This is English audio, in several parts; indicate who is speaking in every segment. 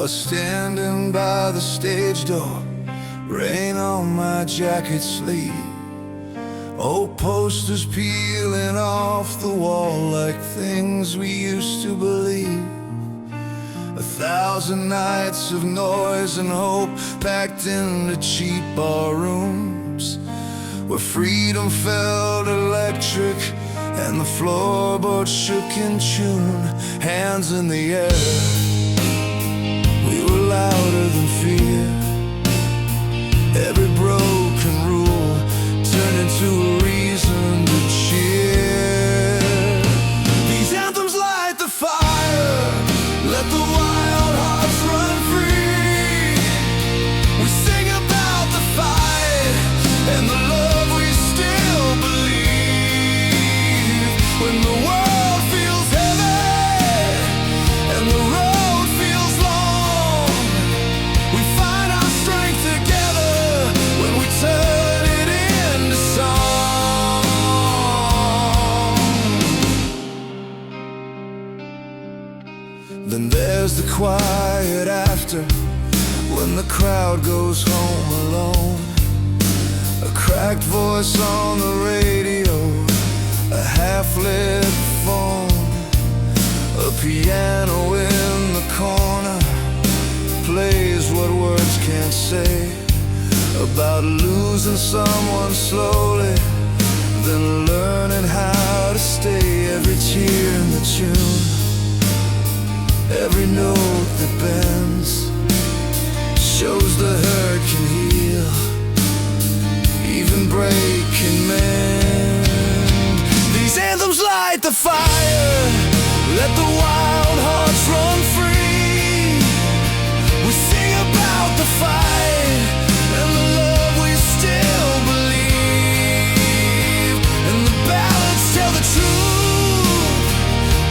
Speaker 1: was standing by the stage door, rain on my jacket sleeve, old posters peeling off the wall like things we used to believe. 1,000 nights of noise and hope packed into cheap bar rooms, where freedom felt electric and the floorboards shook in tune. Hands in the air, we were louder than fear. Every broken rule turned into a reason to cheer. These anthems light the fire, let the wild hearts run free. We sing about the fight and the love we still believe. When the world feels heavy and the road feels long, we find our strength together when we turn it into song. Then there's the quiet after, when the crowd goes home alone. A cracked voice on the radio, a half-lit phone, a piano in the corner plays what words can't say, about losing someone slowly, then learning how to stay. Every tear in the tune, every note that bends, shows the hurt can heal, even break can mend. These anthems light the fire, let the wild hearts run free. We sing about the fight and the love we still believe. And the ballads tell the truth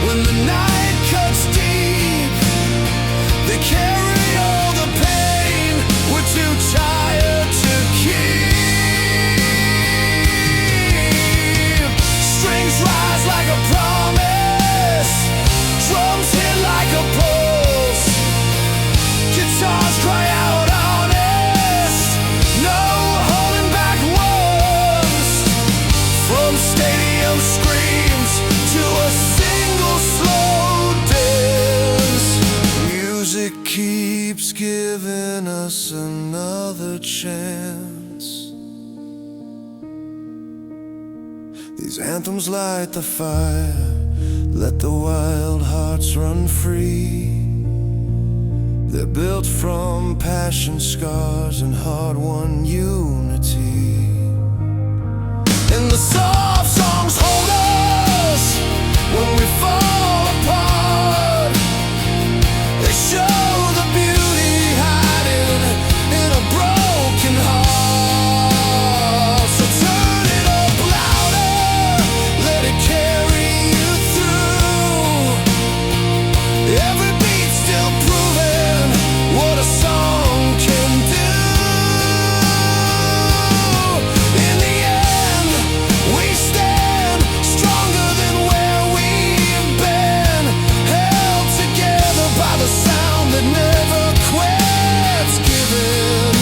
Speaker 1: when the night cuts deep. They carry all the pain we're too tired to keep. Strings rise like a promise, drums hit like a pulse, guitars cry out honest, no holding back once. From stadium screams to a single slow dance, music keeps giving us another chance. These anthems light the fire, let the wild hearts run free. They're built from passion, scars, and hard-won unity. And the soft songs hold us when we fall apart. They show the beauty hiding in a broken heart. So turn it up louder, let it carry you through. Every beat still proving what a song can do. In the end, we stand stronger than where we've been, held together by the sound that never quits giving.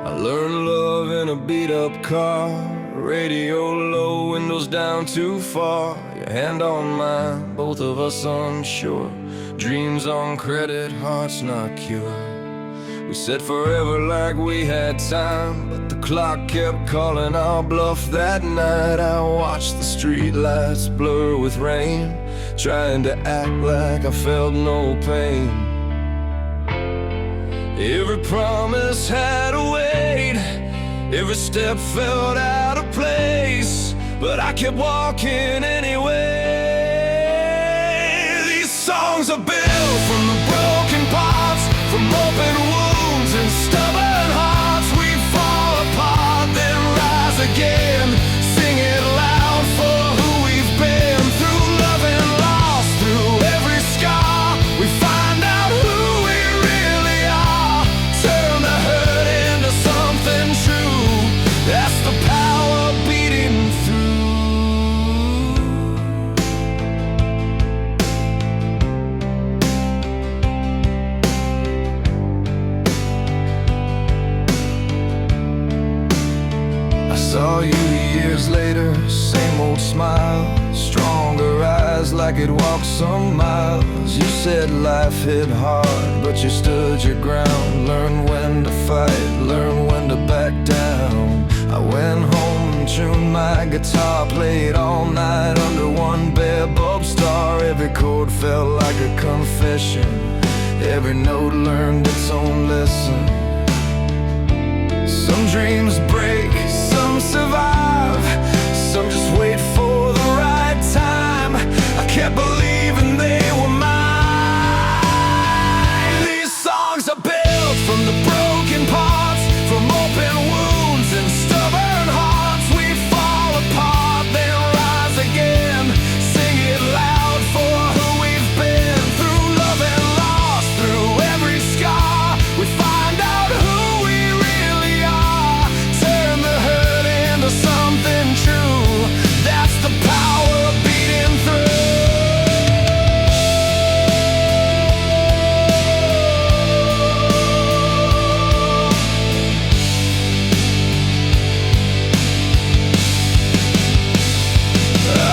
Speaker 1: I learned love in a beat-up car, radio low, windows down too far. Your hand on mine, both of us unsure, dreams on credit, hearts not cured. We said forever like we had time, but the clock kept calling our bluff that night. I watched the streetlights blur with rain, trying to act like I felt no pain. Every promise had a weight, every step felt out of place, but I kept walking anyway. These songs are built from the broken parts, from open wounds and stubborn hearts. We fall apart, then rise again. Sing it loud for who we've been. Through love and loss, through every scar, we find out who we really are. Turn the hurt into something true. That's the power beating through. Saw you years later, same old smile, stronger eyes like it walked some miles. You said life hit hard, but you stood your ground. Learn when to fight, learn when to back down. I went home and tuned my guitar, played all night under one bare bulb star. Every chord felt like a confession, every note learned its own lesson. Some dreams break, some survive, some just wait for the right time. I kept believing they were mine. These songs are built from the broken parts, from open wounds and stubborn hearts. We fall apart, then rise again. Sing it loud for who we've been. Through love and loss, through every scar, we find out who we really are. Turn the hurt into something true. That's the power beating through.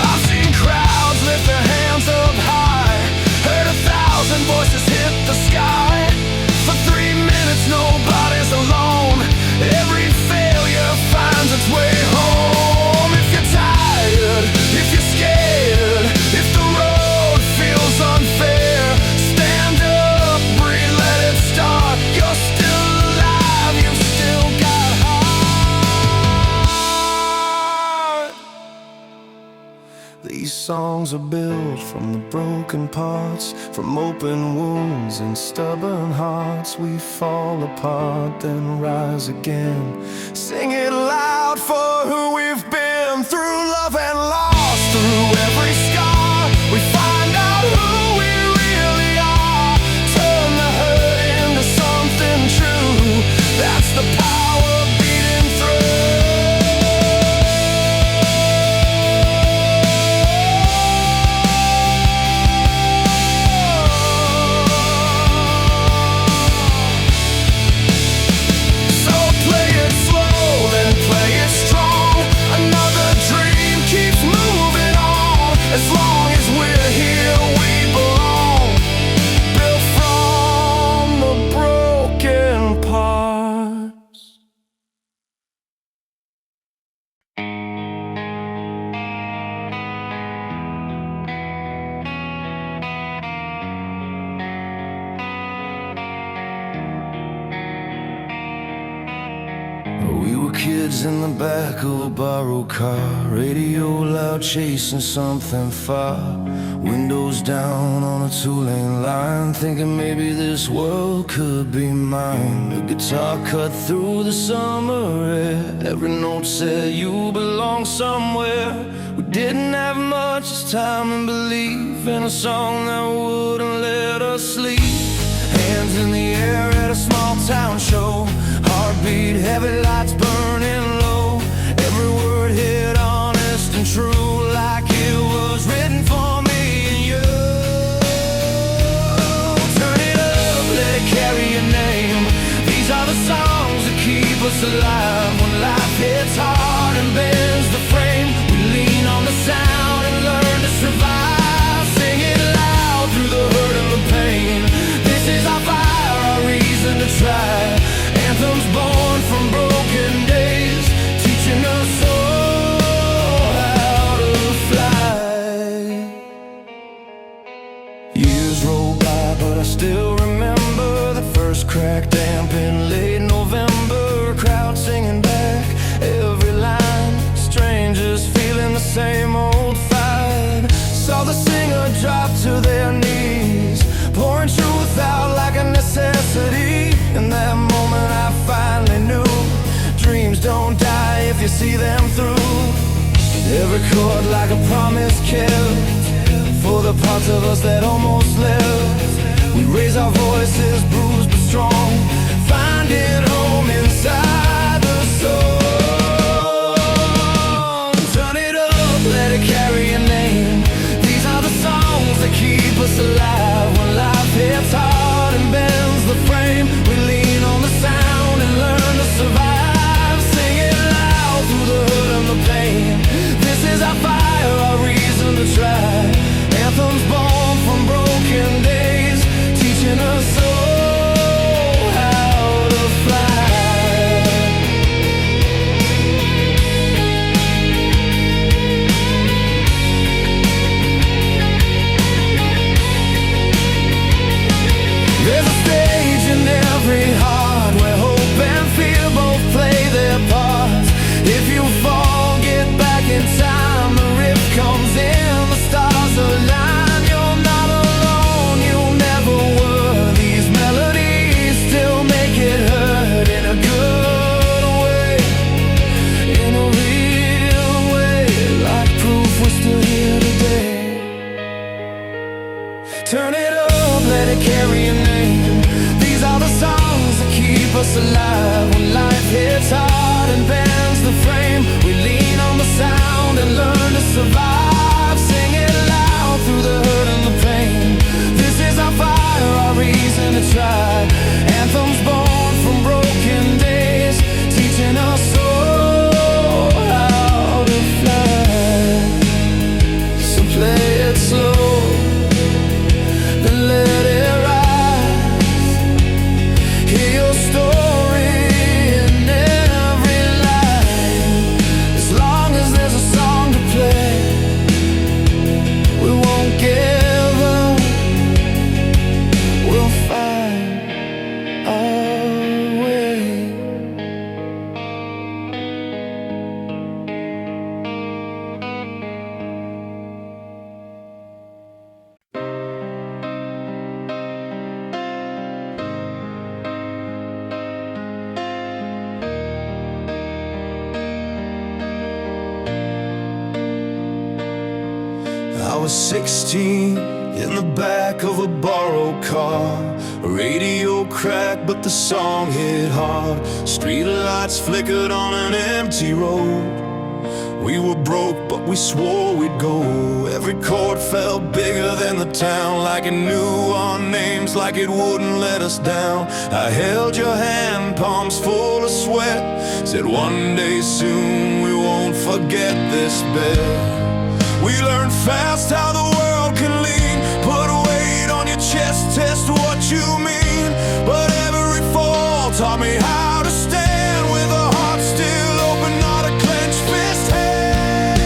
Speaker 1: I've seen crowds lift their hands up high, heard 1,000 voices hit the sky. For 3 minutes nobody's alone, every failure finds its way home. If you're tired, if you're scared, if the road feels unfair, stand up, breathe, let it start. You're still alive, you've still got heart. These songs are built from the broken parts, from open wounds and stubborn hearts. We fall apart, then rise again. Sing it loud for who we've been. Through love and loss, through every scar, we find out who we really are. Turn the hurt into something true. That's the power beating through. So play it slow, then play it strong. Another dream keeps moving on. As long as we're here, we belong. Built from the broken parts. We were kids in the back of a borrowed car, radio loud chasing something far. Windows down on a two-lane line, thinking maybe this world could be mine. The guitar cut through the summer air, every note said you belong somewhere. We didn't have much time and belief in a song that wouldn't let us sleep. Hands in the air at a small town show, heartbeat heavy, lights burning low. Every word hit honest and true, like it was written for me and you. Turn it up, let it carry your name. These are the songs that keep us alive. When life hits hard and bends the frame, we lean on the sound and learn to survive. Sing it loud through the hurt and the pain. This is our fire, our reason to try. to their knees, pouring truth out like a necessity. In that moment I finally knew, dreams don't die if you see them through. Every chord like a promise kept, for the parts of us that almost left. We raise our voices, bruised but strong, finding home inside the song. Turn it up, let it carry your name. These are the songs that keep us alive. When life hits hard and bends the frame, we lean on the sound and learn to survive. Sing it loud through the hurt and the pain. This is our fire, our reason to try. Anthems born from broken days, teaching us so how to fly. There's a stage in every heart where hope and fear both play their parts. If you fall, get back in time. The riff comes in, the stars align. You're not alone, you never were. These melodies still make it hurt in a good way, in a real way, like proof we're still here today. Turn it up, let it carry your name. These are the songs that keep us alive. When life hits hard and bends the frame, we lean on the sound and learn to survive. Sing it loud through the hurt and the pain. This is our fire, our reason to try. Anthems born from broken days, teaching us so how to fly. So play it slow, then let it rise. Hear your story in every line. As long as there's a song to play, we won't give up. We'll find our way. I was 16 in the back of a borrowed car. A radio cracked, but the song hit hard. Street lights flickered on an empty road. We were broke, but we swore we'd go. Every chord felt bigger than the town, like it knew our names, like it wouldn't let us down. I held your hand, palms full of sweat, said one day soon we won't forget this bet. We learned fast how the world can lean, put a weight on your chest, test what you mean. But every fall taught me how to stand with a heart still open, not a clenched fist hand.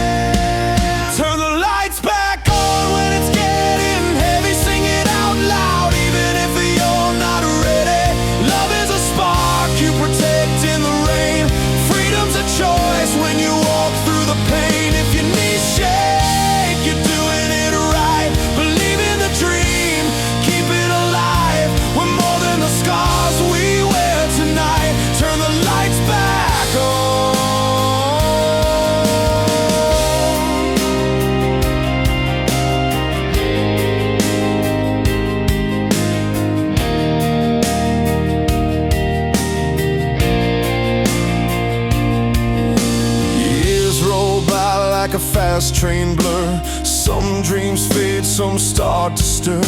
Speaker 1: Turn the lights back on when it's getting heavy, sing it out loud even if you're not ready. Love is a spark you protect in the rain. Freedom's a choice when you walk through the pain. If your knees shake, you're doing it right. Believe in the dream, keep it alive. We're more than the scars we wear tonight. Turn the lights back on. Years roll by like a fast train blur. Some dreams fade, some start to stir.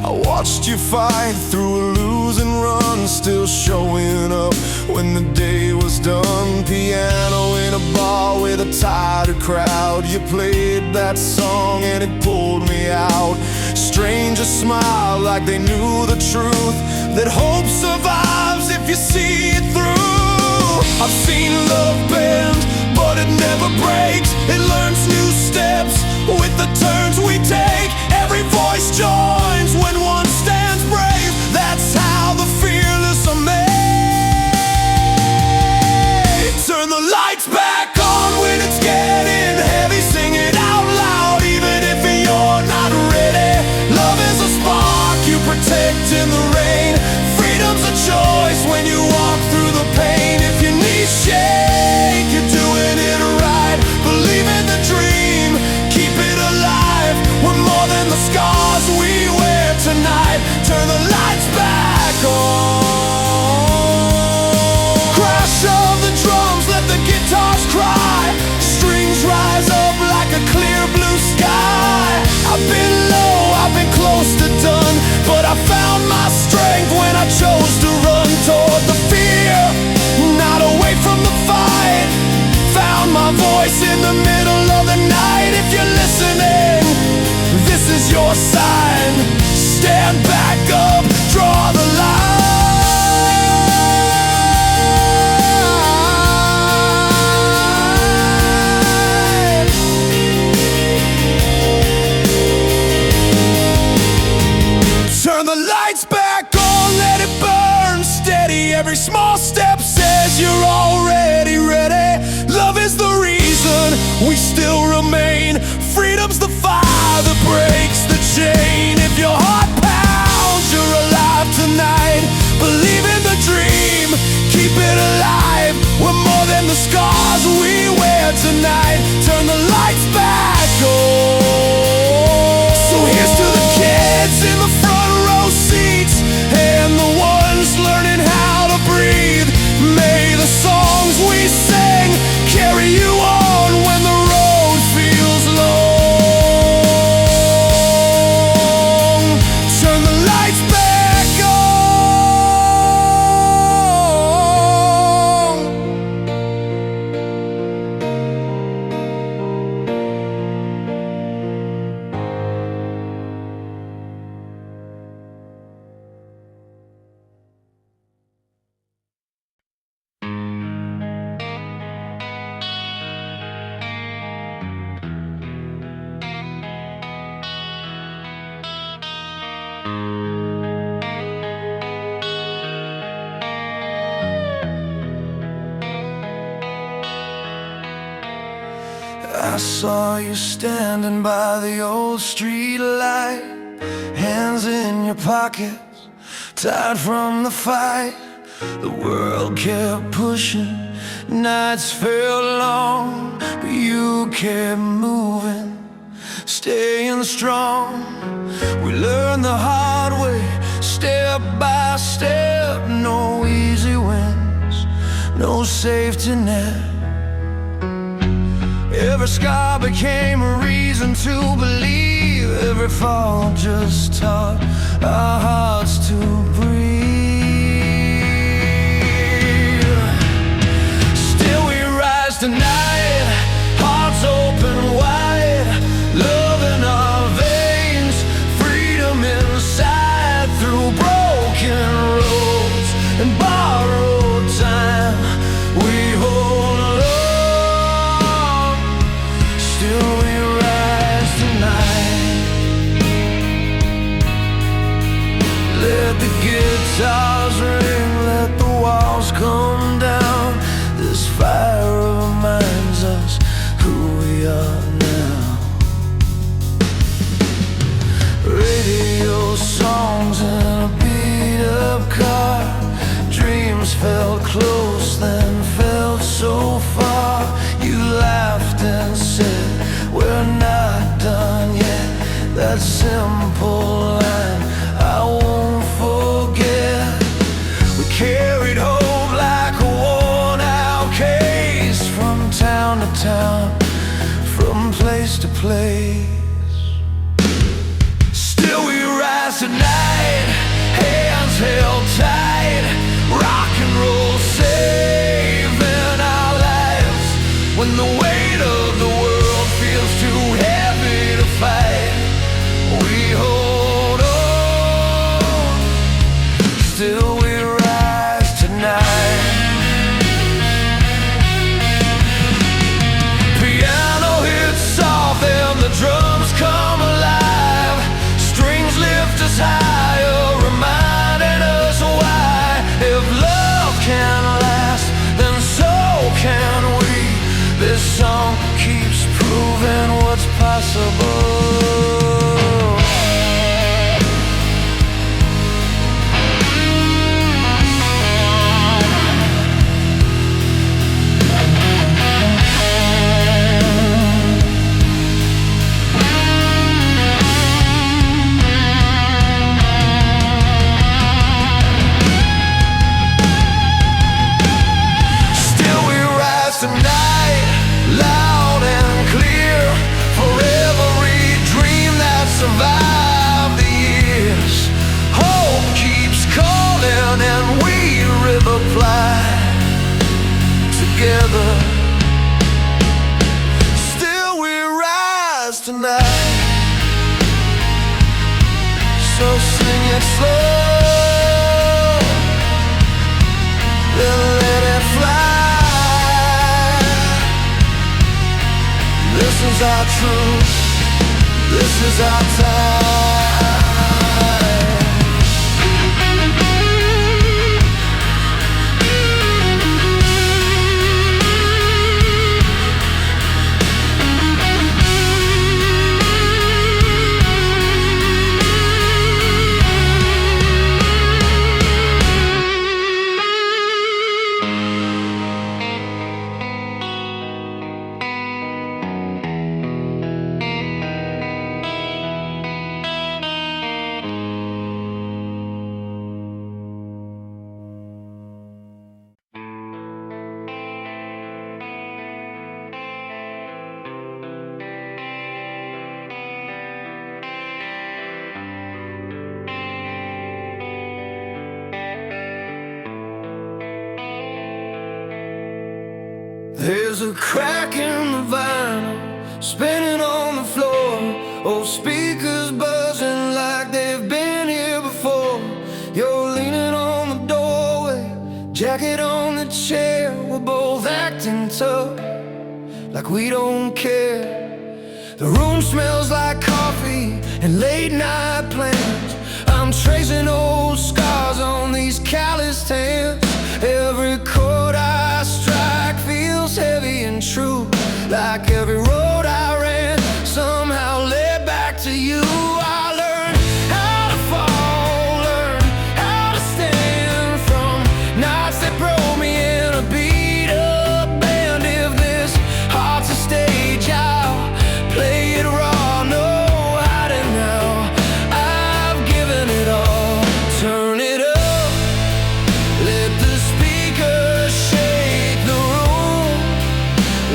Speaker 1: I watched you fight through a losing run, still showing up when the day was done. Piano in a bar with a tired crowd. You played that song and it pulled me out. Strangers smiled like they knew the truth, that hope survives if you see it through. I've seen love bend, but it never breaks. It learns new steps with the turns we take. Every voice joins when one stands brave. That's how the fearless are made. Turn the lights back on when it's getting heavy. Sing it out loud even if you're not ready. tricked in the rain. Freedom's a choice when you walk through the pain. If your knees shake, you're doing it right. Believe in the dream, keep it alive. We're more than the scars we wear tonight. Turn the lights back on. Crash of the drums, let the guitars cry. Strings rise up like a clear blue sky. I've been low, I've been close to done, but I found my strength when I chose to run toward the fear, not away from the fight. Found my voice in the middle of the night. If you're listening, this is your sign. Stand back up, draw the line. Turn the lights back on, let it burn steady. Every small step says you're already ready. Love is the reason we still remain. Freedom's the fire that breaks the chain. If your heart pounds, you're alive tonight. Believe in the dream, keep it alive. We're more than the scars we wear tonight. Turn the lights back on. So here's to the kids in the front row seats and the ones learning how to breathe. May the songs we sing carry you on when the road feels long. Turn the lights back on. I saw you standing by the old street light, hands in your pockets, tired from the fight. The world kept pushing, nights felt long, but you kept moving, staying strong. We learned the hard way, step by step. No easy wins, no safety net. Every scar became a reason to believe. Every fall just taught our hearts to breathe. Still we rise tonight, hearts open wide. Love in our veins, freedom inside. Through broken roads and borrowed time, we hold. Still we rise tonight. Let the guitars ring, let the walls come down. This fire reminds us who we are now. Radio songs in a beat-up car. Dreams felt close, then felt so far. You laughed and said, we're not done yet. That simple line I won't forget. We carried hope like a worn-out case, from town to town, from place to place. Still we rise tonight, hands held tight. Rock and roll saving our lives. When the weight of the world feels too heavy to fight, we hold on. Still we rise tonight. Piano hits soft and the drums come alive. Strings lift us higher, reminding us why. If love can last, then so can we. This song keeps proving what's possible. So sing it slow, then let it fly. This is our truth, this is our time. There's a crack in the vinyl, spinning on the floor. Old speakers buzzing like they've been here before. You're leaning on the doorway, jacket on the chair. We're both acting tough, like we don't care. The room smells like coffee and late night plans. I'm tracing old scars on these calloused hands. Every chord I strike feels heavy and true, like every road I ran somehow led back to you. I learned how to fall, learned how to stand from nights that broke me in a beat up band. If this heart's a stage, I'll play it raw, no hiding now. I've given it all. Turn it up, let the speakers shake the room,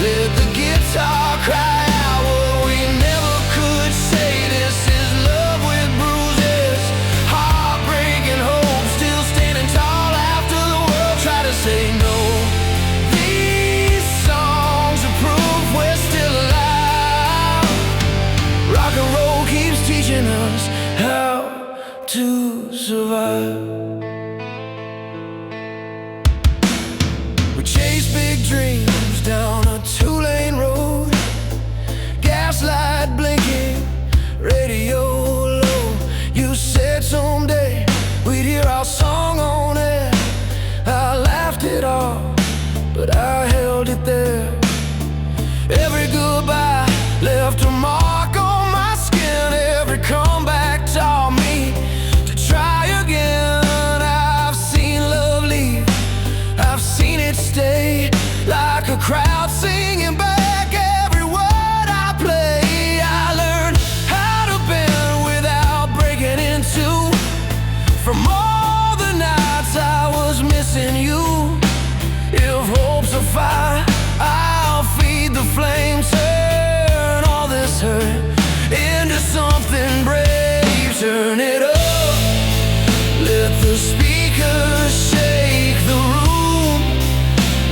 Speaker 1: let the guitar cry out what we never could say. This is love with bruises, heartbreak and hope, still standing tall after the world tried to say no. These songs are proof we're still alive. Rock and roll keeps teaching us how to survive. We chase big dreams down a two-lane road, gaslight blinking, radio low. You said someday we'd hear our song on air. I laughed it off, but I held it there. Every goodbye left a mark on my skin. Every comeback taught me to try again. I've seen love leave, I've seen it stay, like a crowd singing back every word I play. I learned how to bend without breaking in two. From all the nights I was missing you. If hope's a fire, I'll feed the flame. Turn all this hurt into something brave. Turn it up, let the speakers shake the room,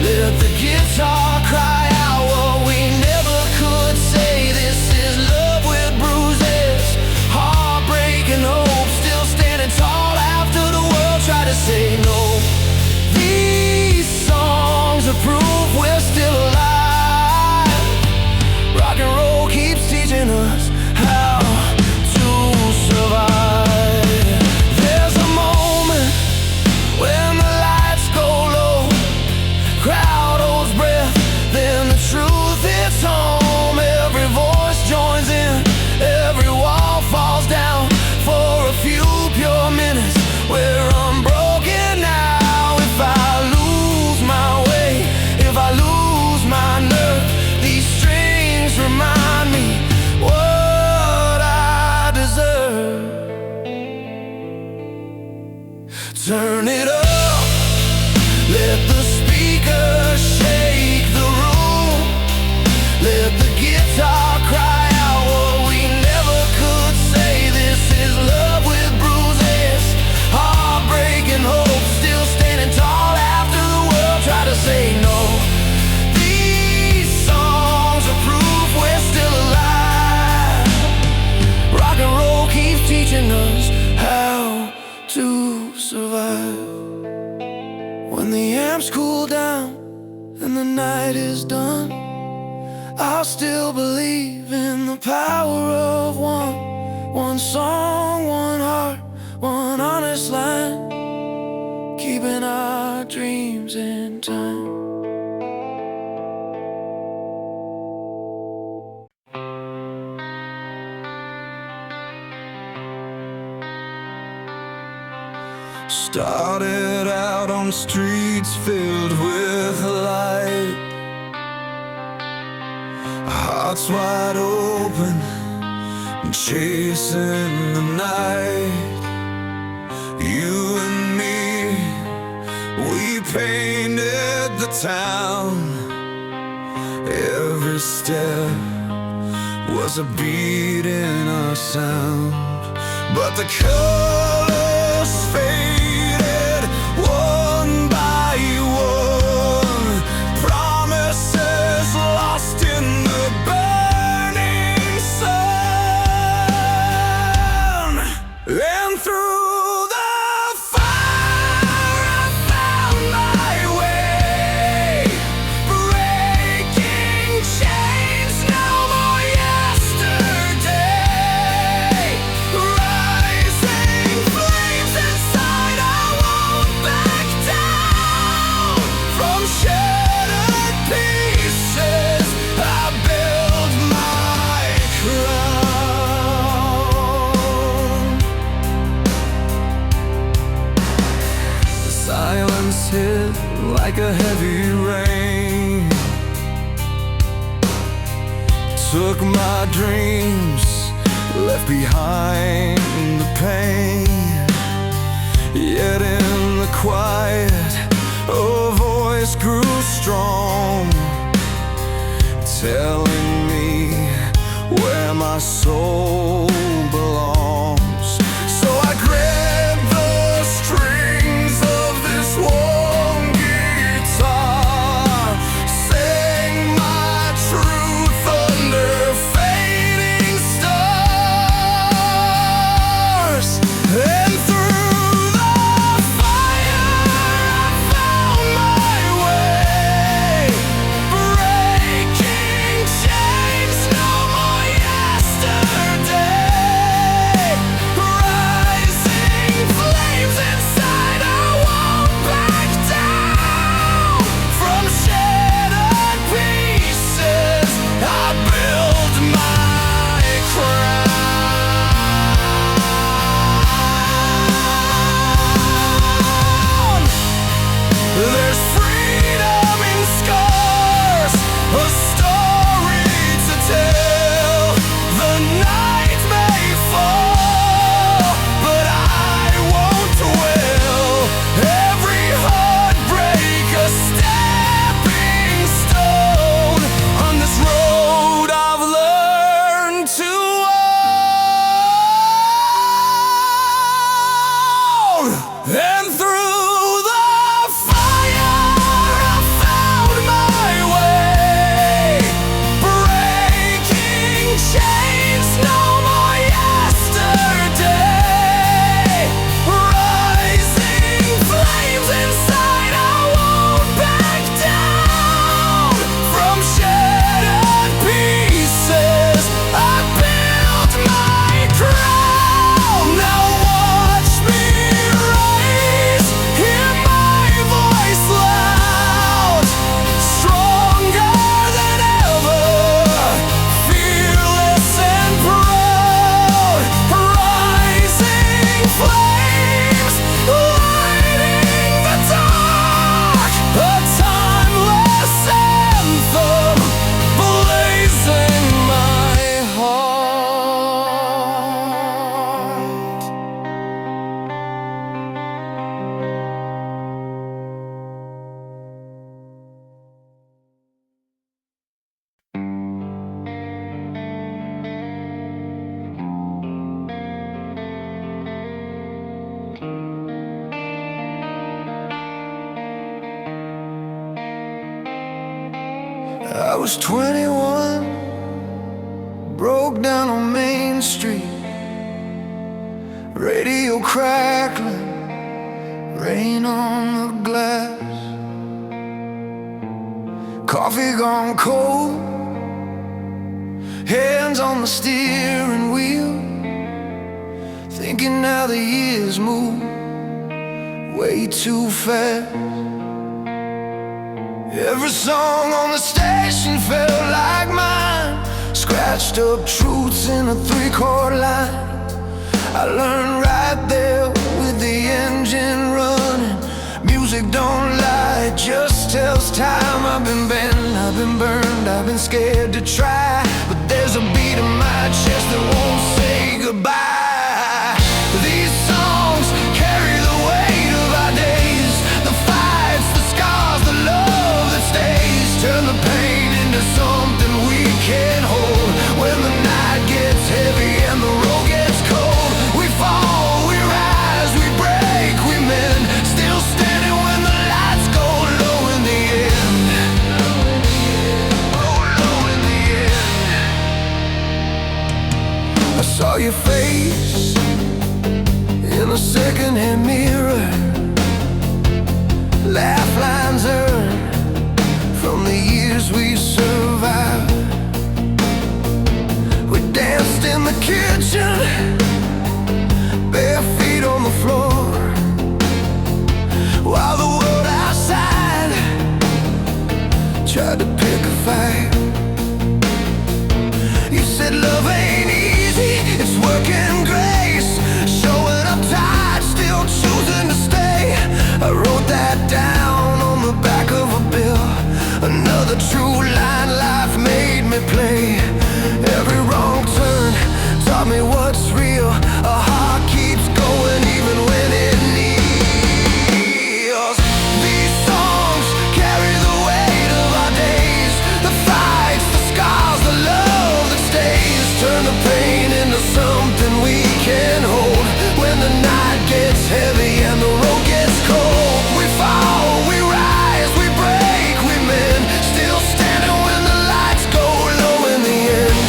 Speaker 1: let the guitar cry out what we never could say. This is love with bruises, heartbreak and hope, still standing tall after the world tried to say no. These songs are proof we're still alive. Rock and roll keeps teaching us how to survive. There's a moment when the lights go low, crowd holds breath, then the truth hits home. Every voice joins in, every wall falls down. For a few pure minutes we're unbroken now. If I lose my way, if I lose my nerve, these strings remind me what I deserve. Turn it up, let the speakers shake the room, let the guitar cry out what we never could say. This is love with bruises, heartbreak and hope, still standing tall after the world tried to say no. These songs are proof we're still alive. Rock and roll keeps teaching us how When the amps cool down and the night is done, I'll still believe in the power of one. One song, one heart, one honest line, keeping our dreams in time. Started out on streets filled with light, hearts wide open, chasing the night. You and me, we painted the town. Every step was a beat in our sound, but the colors faded one by one. Promises lost in the burning sun. And through the fire I found my way, breaking chains, no more yesterday. Rising flames inside, I won't back down. From shattered pieces I build my crown. The silence hit like a heavy rain, took my dreams, left behind the pain. Yet in the quiet, a voice grew strong, telling me where my soul belongs. So I grabbed the strings of this warm guitar, sang my truth under fading stars. And through the fire I found my way, breaking chains, no more yesterday. Rising flames inside, I won't back down. From shattered pieces I build my crown. There's freedom in scars, a story to tell. The night may fall, but I won't dwell. Every heartbreak a stepping stone on this road I've learned to own. And through the fire I found my way, breaking chains, no more yesterday. Rising flames inside, I won't back down. From shattered pieces I built my crown. Now watch me rise, hear my voice loud, stronger than ever, fearless and proud. Rising flames, lighting the dark, a timeless anthem, blazing my heart. I was 21, broke down on Main Street, radio crackling, rain on the glass. Coffee gone cold, hands on the steering wheel, thinking how the years move way too fast. Every song on the station felt like mine, scratched up truths in a 3-chord line. I learned right there with the engine running. Music don't lie, it just tells time. I've been bent, I've been burned, I've been scared to try, but there's a beat in my chest that won't say goodbye. These songs carry the weight of our days, the fights, the scars, the love that stays. Turn the pain into something we can hold. When the night gets heavy and the road gets cold, we fall, we rise, we break, we mend, still standing when the lights go low in the end. Oh, low in the end. I saw your face in a second-hand mirror, laugh lines earned from the years we survived. We danced in the kitchen, bare feet on the floor, while the world outside tried to pick a fight. You said love ain't easy, it's working grace, showing up tight, still choosing to stay. I wrote that down on the back of a bill, another true line life made me play. Every wrong turn taught me what's real. A heart keeps going even when it kneels. These songs carry the weight of our days, the fights, the scars, the love that stays. Turn the pain into something we can hold. When the night gets heavy and the road gets cold, we fall, we rise, we break, we mend, still standing when the lights go low in the end.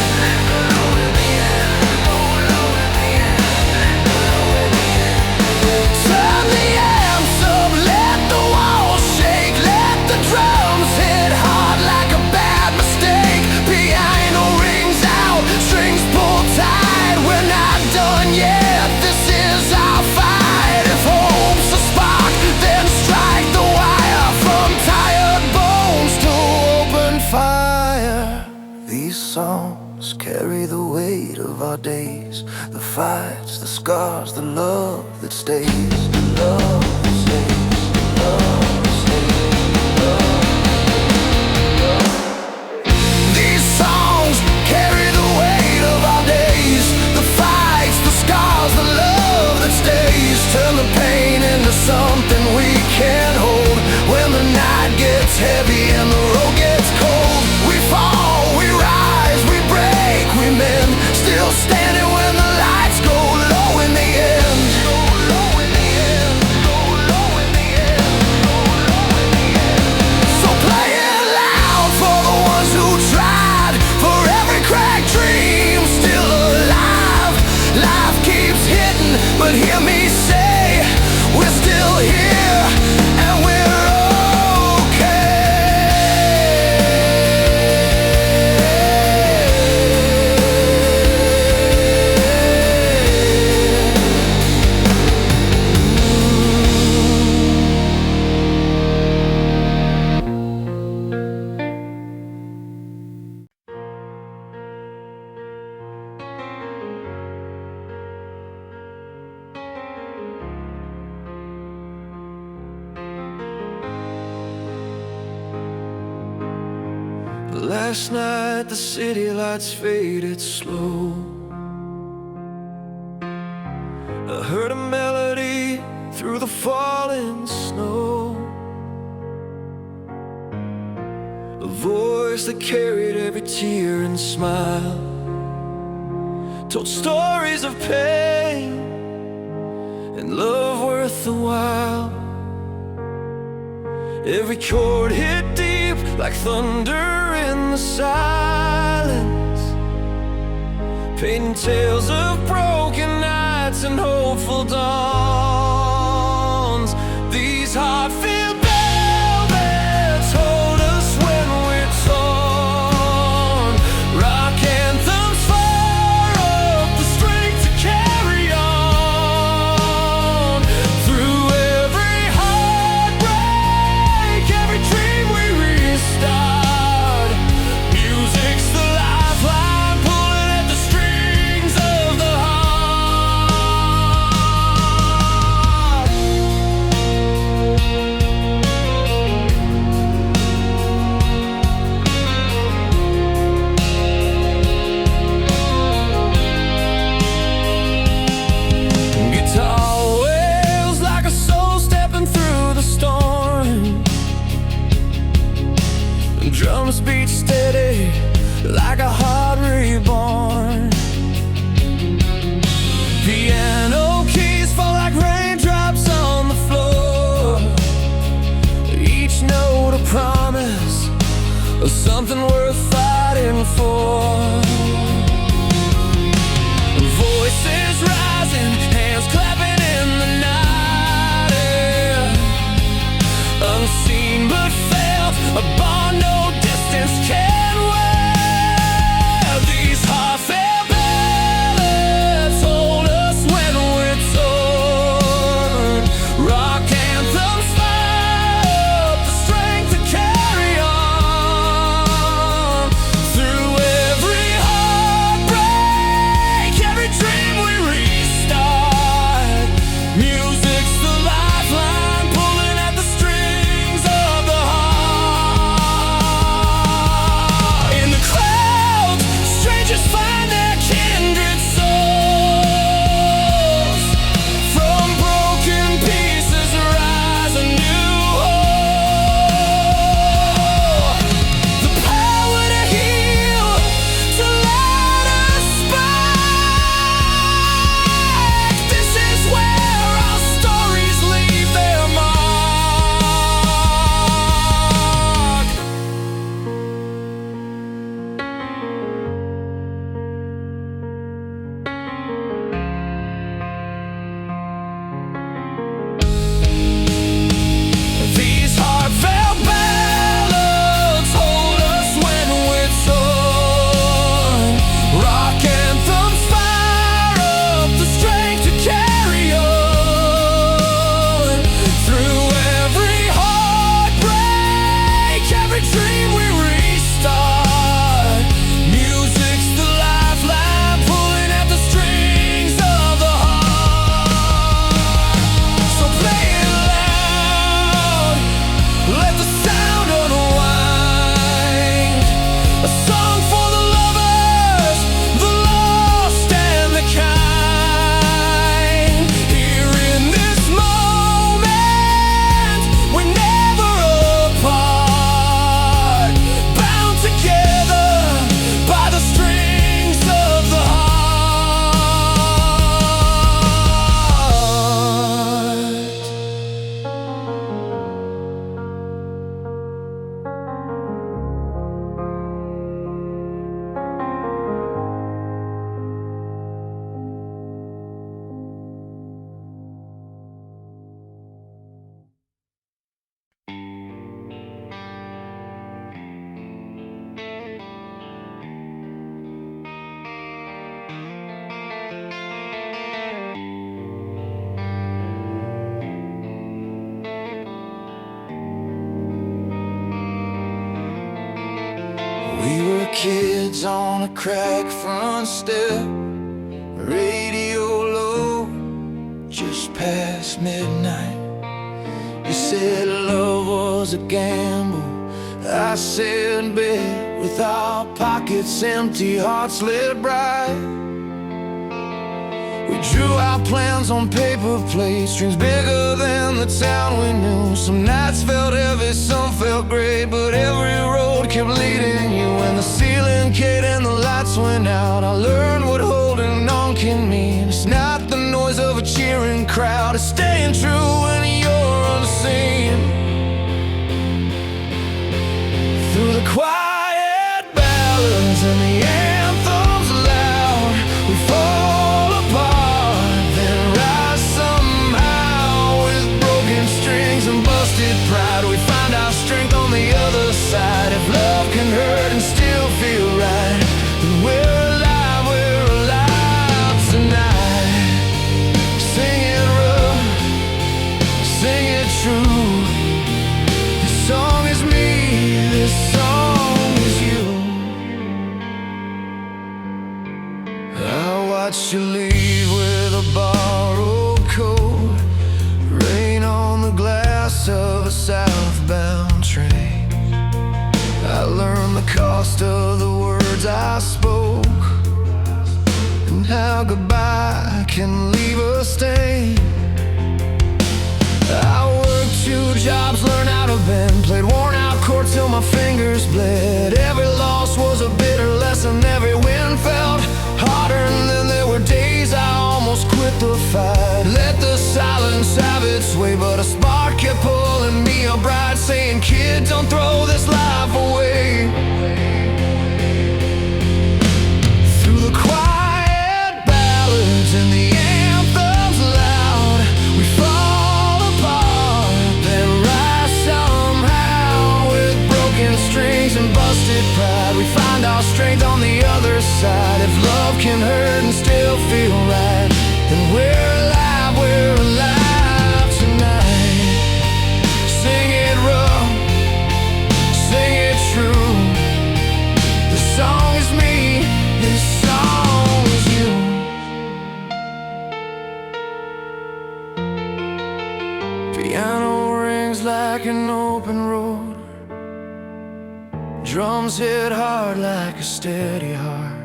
Speaker 1: Turn the amps up, let the walls shake, let the drums hit hard like a bad mistake. Piano rings out, strings pull tight, we're not done yet, this is our fight. If hope's a spark, then strike the wire, from tired bones to open fire. These songs carry the weight of our days, the fights, the scars, the love that stays. Love stays, love stays, love. These songs carry the weight of our days, the fights, the scars, the love that stays. Turn the pain into something we can hold. When the night gets heavy and the road gets cold, we fall, we rise, we break, we mend, still standing when the lights go low in the end. Go low in the end, go low in the end, go low in the end. So play it loud for the ones who tried, for every cracked dream still alive. Life keeps hitting, but hear me say, we're still here and we're Last night the city lights faded slow. I heard a melody through the falling snow, a voice that carried every tear and smile, told stories of pain and love worth the while. Every chord hit deep like thunder in the silence, painting tales of broken nights and hopeful dawns. These heart-filled velvets hold us when we're
Speaker 2: something worth fighting for. Voices rising, hands clapping in the night air. Unseen but felt, a bond no distance can wear. These heartfelt ballads hold us when we're torn. Rock anthems fire up the strength to carry on. Through every heartbreak, every dream we restart. Music's the lifeline pulling at the strings of the heart. In the crowd, strangers find their kindred souls. From broken pieces rise a new hope. The power to heal, to light us back. This is where our stories leave their mark. These heartfelt ballads hold us when we're torn. Rock anthems fire up the strength to carry on. Through every heartbreak, every dream we restart. Music's the lifeline pulling at the strings of the heart. So play it loud, let the sound unwind. A song for the lovers, the lost and the kind. Here in this moment, we're never apart. Bound together by the strings of the heart.
Speaker 1: We were kids on a cracked front step, radio low, just past midnight. You said love was a gamble, I said bet. With our pockets empty, hearts lit bright. We drew our plans on paper plates, dreams bigger than the town we knew. Some nights felt heavy, some felt great, but every road kept leading you. When the ceiling caved and the lights went out, I learned what holding on can mean. It's not the noise of a cheering crowd, it's staying true when you're unseen. Through the quiet ballads and the anthems loud, we fall apart, then rise somehow. With broken strings and busted pride, we find our strength on the other side. If love can hurt and still feel right, then we're alive tonight. Sing it rough, sing it true. This song is me, this song is you. I watched you leave with a borrowed coat, rain on the glass of a southbound train. I learned the cost of the words I spoke, and how goodbye can leave a stain. I worked 2 jobs, learned how to bend, played worn out chords till my fingers bled. Every loss was a bitter lesson, every win felt harder. And then there were days I almost quit the fight, let the silence have its way. But a spark kept pulling me up bright, saying, kid, don't throw this life away. Piano rings like an open road. Drums hit hard like a steady heart.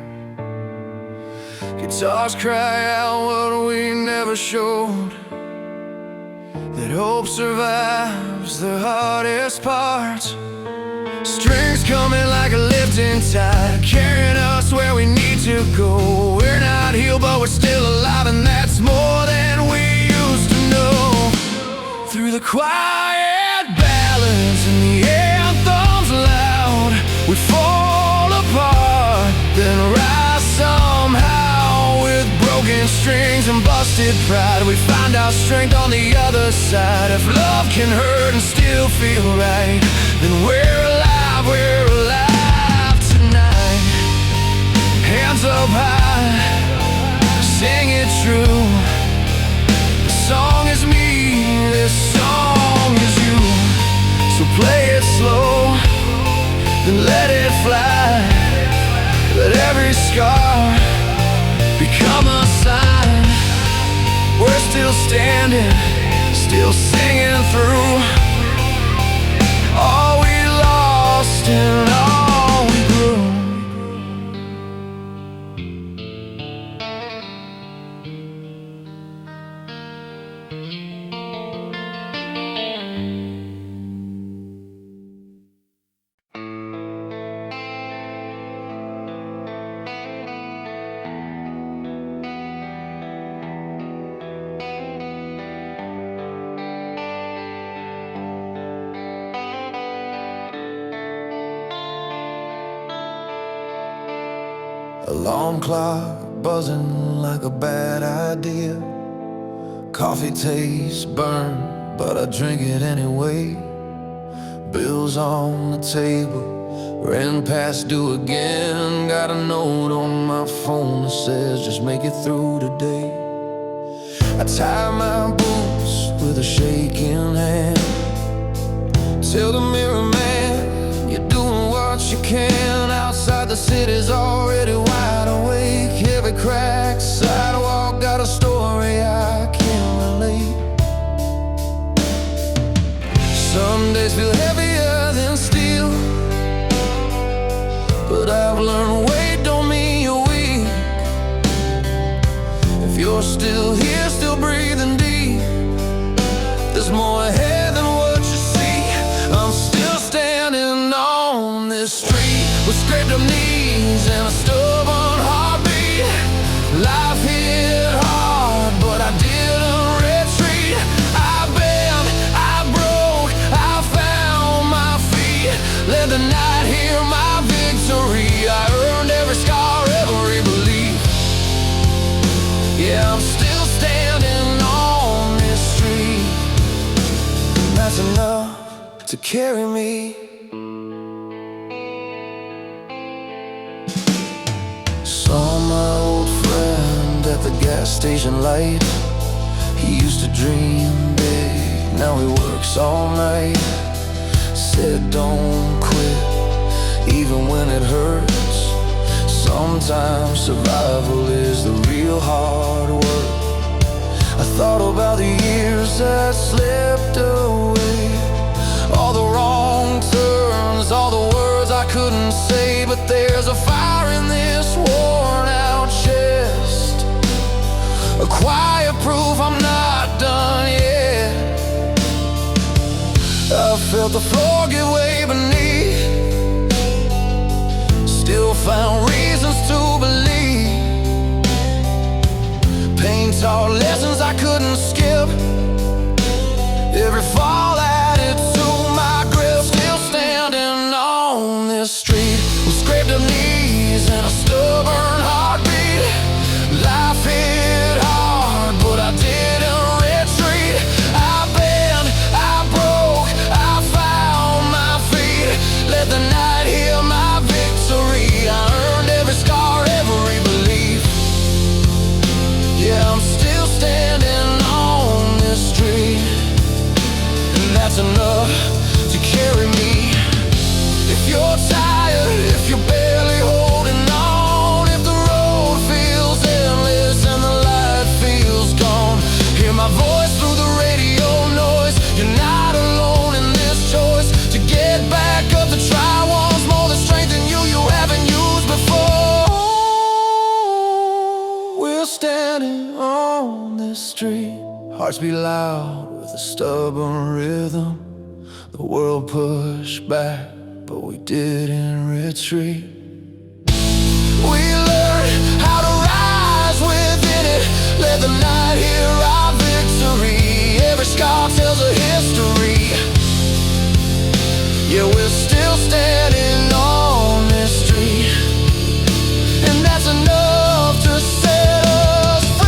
Speaker 1: Guitars cry out what we never showed, that hope survives the hardest parts. Strings coming like a lifting tide, carrying us where we need to go. We're not healed, but we're still alive, and that's more than we used to know. Through the quiet ballads and the anthems loud, we fall apart, then rise somehow. With broken strings and busted pride, we find our strength on the other side. If love can hurt and still feel right, then we're alive tonight. Hands up high, sing it true. This song is me, this song is you. So play it slow, then let it fly. Let every scar become a sign. We're still standing, still singing through all we lost and all we grew. Alarm clock buzzing like a bad idea. Coffee tastes burnt, but I drink it anyway. Bills on the table, rent past due again. Got a note on my phone that says just make it through today. I tie my boots with a shaking hand. Tell the mirror man, you're doing what you can. Outside the city's already wide awake. Every cracked sidewalk got a story I can relate. Some days feel heavier than steel, but I've learned weight don't mean you're weak. If you're still here, still breathing deep, there's more ahead than what you see. I'm still standing on this street with scraped up knees and a stubborn heartbeat. Life hit hard, but I didn't retreat. I bent, I broke, I found my feet. Let the night hear my victory. I earned every scar, every belief. Yeah, I'm still standing on this street. That's enough to carry me. Saw my old friend at the gas station light. He used to dream big, now he works all night. Said don't quit, even when it hurts. Sometimes survival is the real hard work. I thought about the years that slipped away, all the wrong turns, all the words I couldn't say. But there's a fire in this worn out chest, a quiet proof I'm not done yet. I felt the floor give way beneath, still found reasons to believe. Pain taught lessons I couldn't skip. Every fall added to my grip. Still standing on this street with scraped up knees and a stubborn heartbeat. Life hit hard, but I didn't retreat. I bent, I broke, I found my feet. Let the night hear my victory. I earned every scar, every belief. Yeah, I'm still standing on this street. And Hearts beat loud with a stubborn rhythm. The world pushed back, but we didn't retreat. We learned how to rise within it. Let the night hear our victory. Every scar tells a history. Yeah, we're still standing on this street, and that's enough to set us free.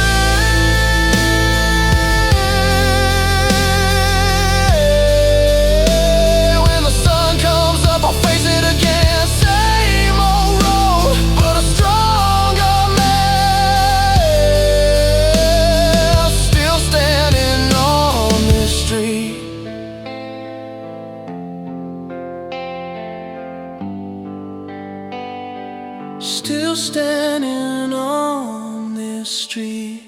Speaker 1: When the sun comes up, I'll face it again. Same old road, but a stronger man. Still standing on this street. Still standing on this street.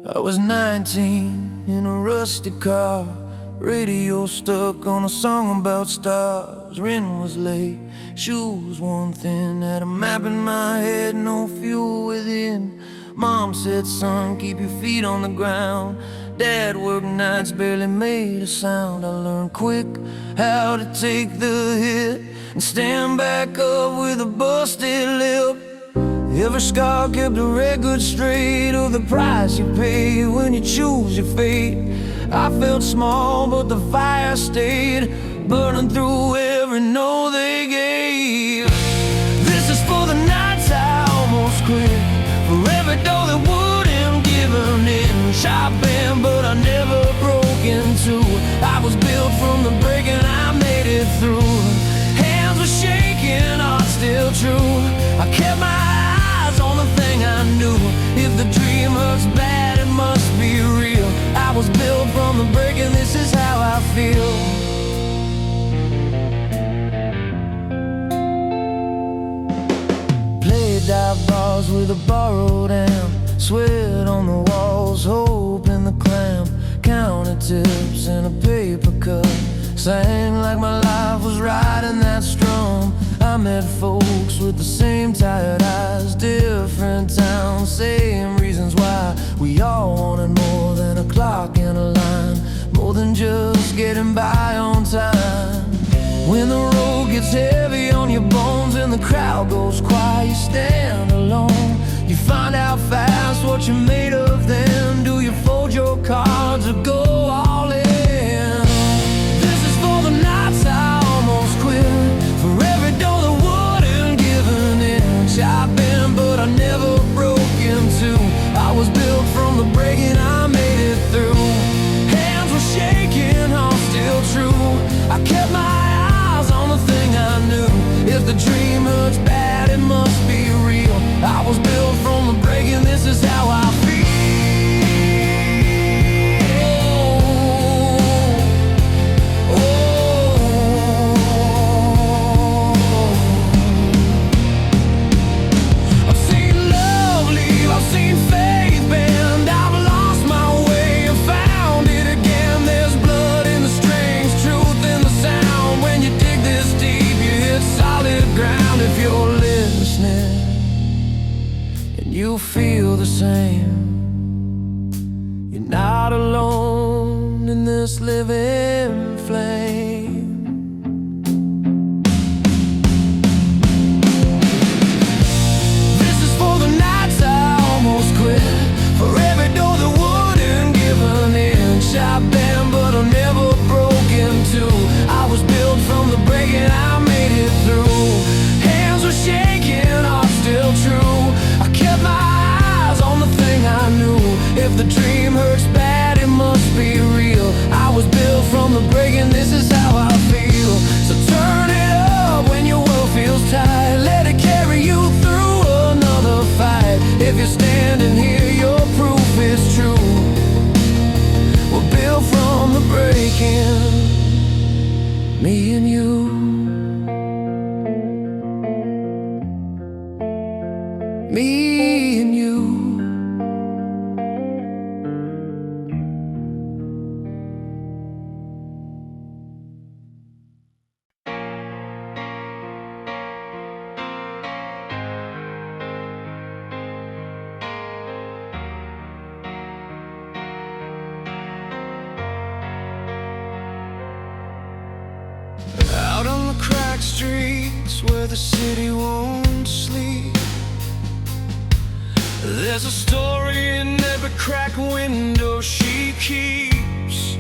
Speaker 1: I was 19 in a rusty car, radio stuck on a song about stars. Rent was late, shoes worn thin, had a map in my head, no fuel within. Mom said, son, keep your feet on the ground. Dad worked nights, barely made a sound. I learned quick how to take the hit and stand back up with a busted lip. Every scar kept a record straight of the price you pay when you choose your fate. I felt small, but the fire stayed, burning through every note they gave. This is for the nights I almost quit, for every door that wouldn't give an inch. I've been, but I never broke in two. I was built from the breaking, I made it through. Hands were shaking, heart still true. I kept my eyes on the thing I knew. If the dream hurts bad, it must be real. I was built from the breaking, this is how I feel. Played dive bars with a borrowed amp, sweat on the walls, hope in the clamp. Counted tips in a paper cup, sang like my life was riding that strum. I met folks with the same tired eyes, different towns, same reasons why. We all wanted more than a clock and a line, more than just getting by on time. When the road gets heavy on your bones and the crowd goes quiet, you stand alone. You find out fast what you're made of then. Do you fold your cards or go all in? This is for the nights I almost quit, for every door that wouldn't give an inch. I've been, but I never broke in two. I was built from the breaking, I made it through. Hands were shaking, heart still true. I kept my eyes on the thing I knew. If the dream hurts bad, it must be real. I was built from the breaking, this is how I feel. I've seen love leave, I've seen faith bend. I've lost my way and found it again. There's blood in the strings, truth in the sound. When you dig this deep, you hit solid ground. If you're listening and you feel the same, you're not alone in this living flame. This is for the nights I almost quit, for every door that wouldn't give an inch. I've been, but I never broke in two. I was built from the breaking, I made it through. Hands were shaking, heart still true. I kept my eyes on the thing I knew. If the dream hurts bad, it must be real. I was built from the breaking, this is how I feel. So turn it up when your world feels tight. Let it carry you through another fight. If you're standing here, your proof is true. We're built from the breaking, me and you. Me and you. Out on the cracked streets where the city won't sleep, there's a story in every cracked window she keeps.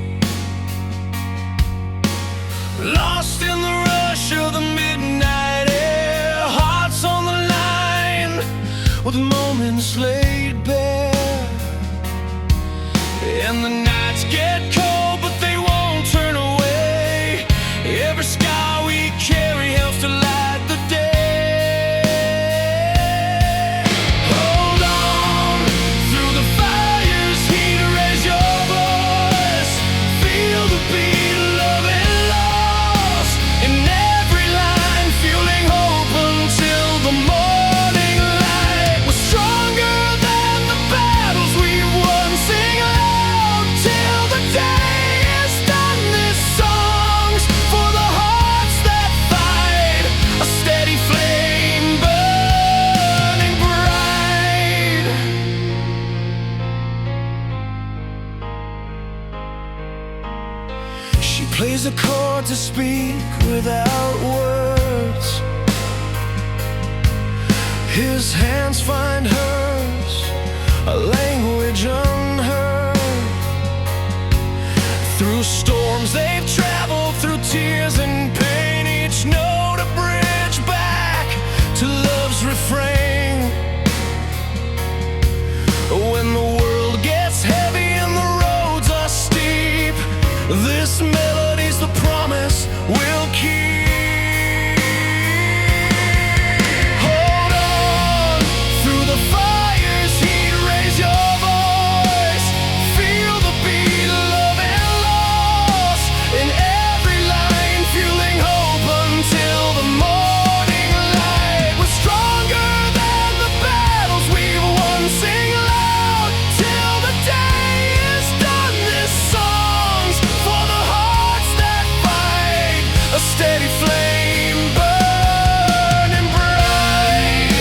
Speaker 1: Lost in the rush of the midnight air, hearts on the line, with moments laid bare. And the nights get cold, but they won't turn away. Every scar we carry helps to light the day. Hold on through the fire's heat, raise your voice. Feel the beat of love and loss in every line, fueling hope until the morning light. We're stronger than the battles we've won. Sing loud till the day is done. This song's for the hearts that fight, a steady flame burning bright. She plays a chord to speak without words. His hands find hers, a language unheard. Through storms they've traveled, through tears and pain, each note a bridge back to love's refrain. When the world gets heavy and the roads are steep, this melody's the promise we'll keep. Hold on through the fire's heat, raise your voice. Feel the beat of love and loss in every line, fueling hope until the morning light. We're stronger than the battles we've won. Sing loud till the day is done. This song's for the hearts that fight, a steady flame burning bright.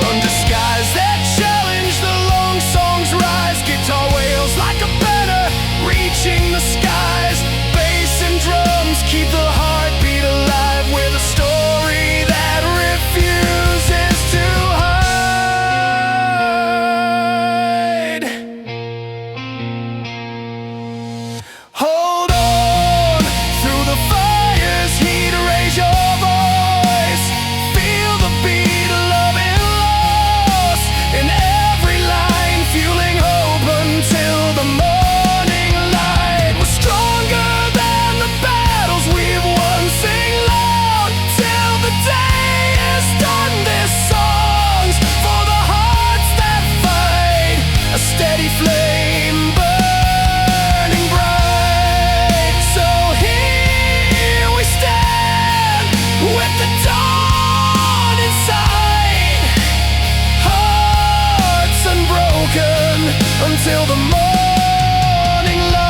Speaker 1: Under skies that challenge, the long songs rise. Guitar wails like a banner reaching the skies. Bass and drums keep the heartbeat alive, with a story that refuses to hide. Hold on through the fire's heat, raise your voice. Feel the beat of love and loss in every line, fueling hope until the morning light. We're stronger than the battles we've won. Sing loud till the day is done. This song's for the hearts that fight, a steady flame burning bright. So here we stand with the dawn inside, hearts unbroken until the morning light.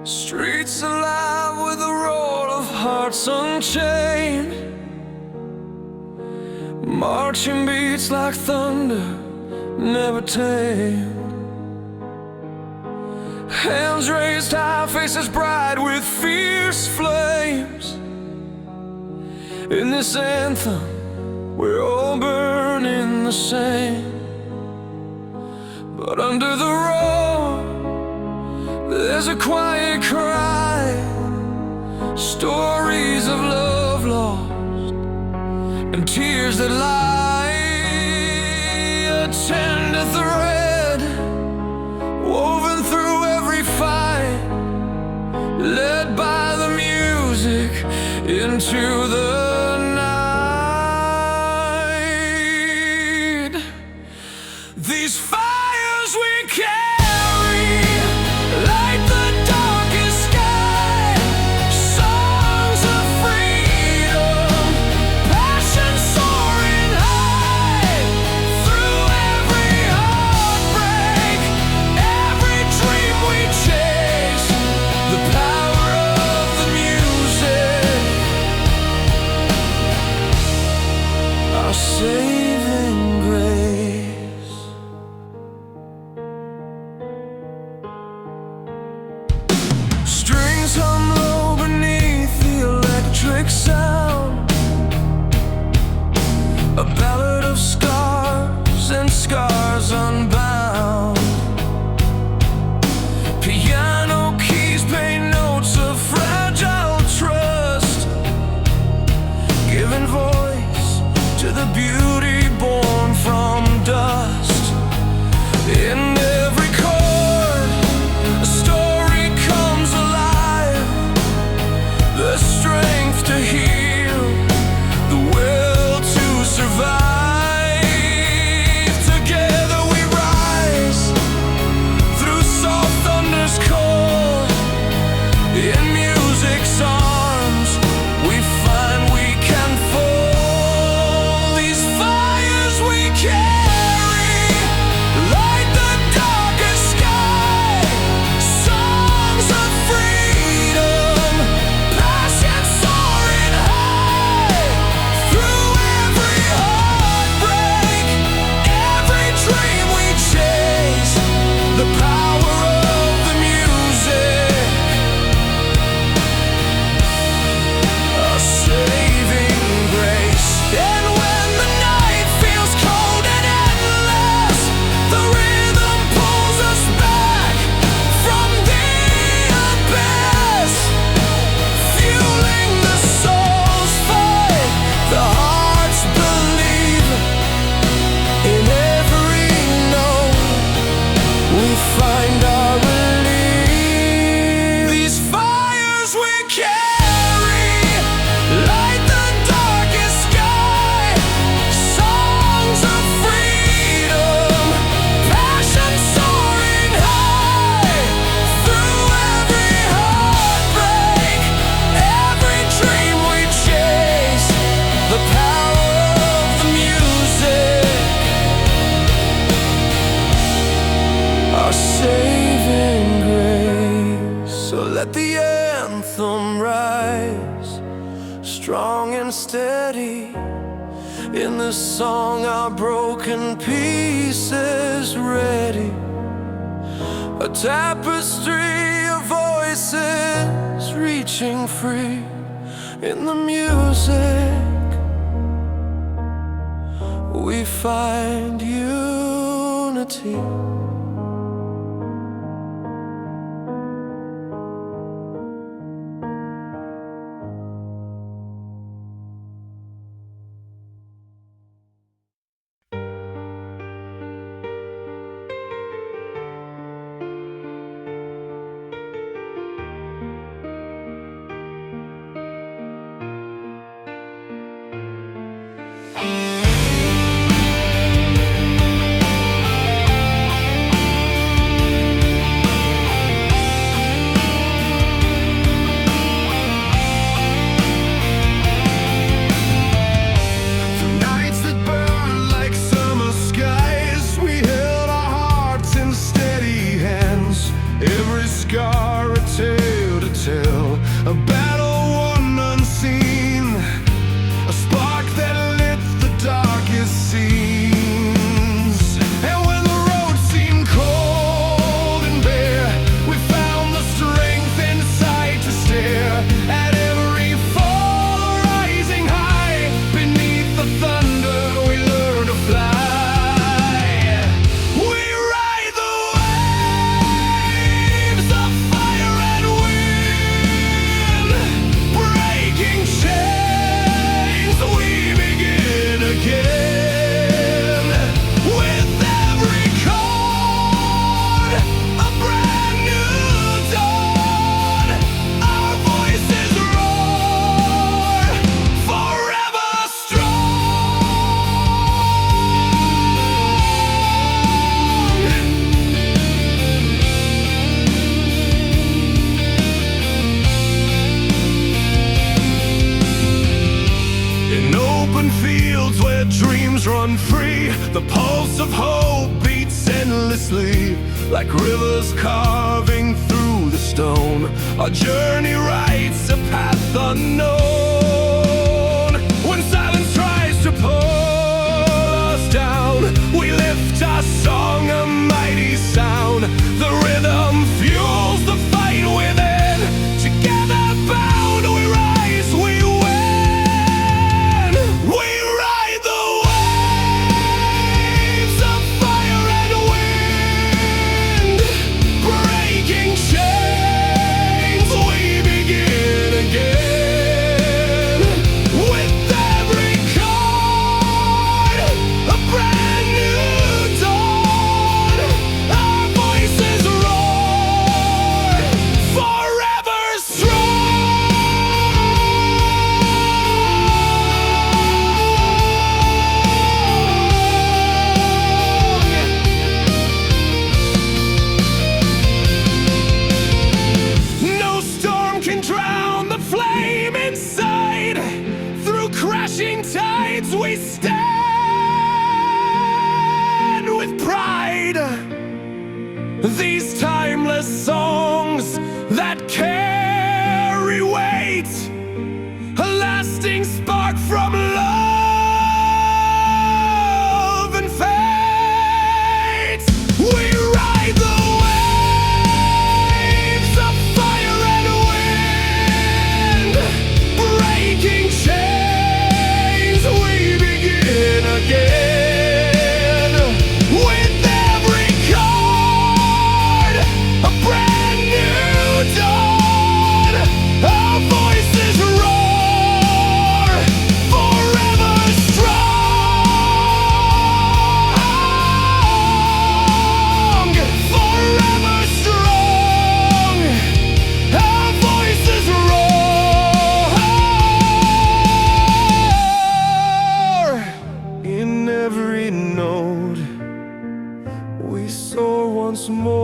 Speaker 1: Streets alive with the roar of hearts unchained, marching beats like thunder, never tamed. Hands raised high, faces bright with fierce flames. In this anthem, we're all burning the same. But under the roar, there's a quiet cry, stories of love lost and tears that lie. A tender thread woven through every fight, led by the music into the night.
Speaker 2: scars unbound. Piano keys paint notes of fragile trust, giving voice to the beauty born from dust. In every chord, a story comes alive, the strength to heal, the will to survive. Together we rise through soft thunder's cold. In music's arms we find we can fall. These fires we carry light the darkest sky, songs of freedom, passion soaring high. Through every heartbreak, every dream we chase, the power of the music, a saving grace. And when the night feels cold and endless, the rhythm pulls us back from the abyss, fueling the soul's fight. The hearts believe in every note, we find our relief. These fires we carry light the darkest sky, songs of freedom, passion soaring high. Through every heartbreak, every dream we chase, the power of the music, our saving grace. So let the anthem rise, strong and steady. In this song our broken pieces ready, a tapestry of voices reaching free. In the music we find unity.
Speaker 1: run free. The pulse of hope beats endlessly, like rivers carving through the stone. Our journey writes a path unknown. When silence tries to pull us down, we lift our song a mighty sound. The rhythm fuels the fight within. Together bound, we rise, we win. We ride the waves of fire.
Speaker 2: stand with pride. These timeless songs that carry weight, a lasting spark from love and fate. We ride the waves of fire and wind, breaking chains, we begin again. With every chord, a brand new dawn, our voices roar, forever strong, forever strong, our voices roar. In every note, we soar once more.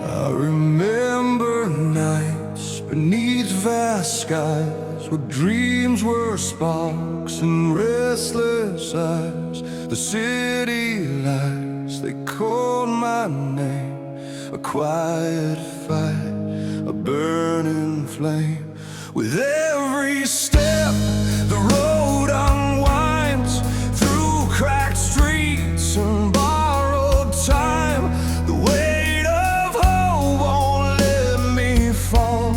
Speaker 1: I remember nights beneath vast skies where dreams were sparks and restless eyes. The city lights, they called my name, a quiet fight, a burning flame. With every step, the road unwinds through cracked streets and borrowed time. The weight of hope won't let me fall.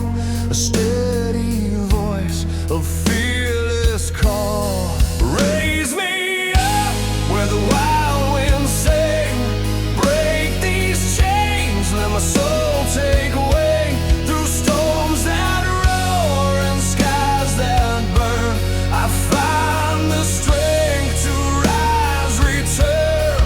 Speaker 1: A steady voice, a fearless call. Raise me up where the wild winds sing. Break these chains, let my soul take wing. Through storms that roar and skies that burn, I find the strength to rise, return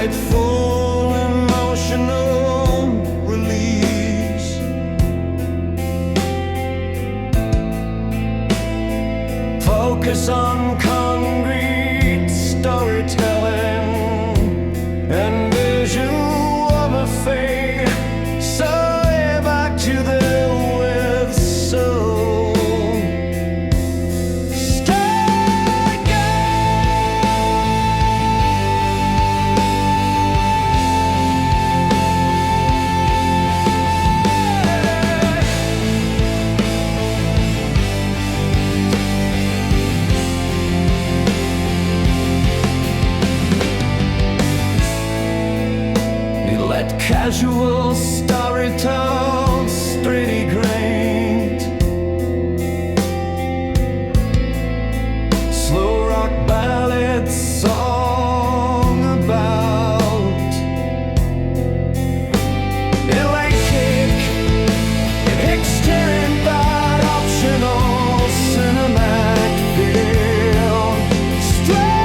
Speaker 1: delightful emotional release. Focus on concrete storytelling and vision of a fate. So back to the with soul. Let casual storytelling, straight grained, slow rock ballad song about it like kick, it extended but optional cinematic feel. Straight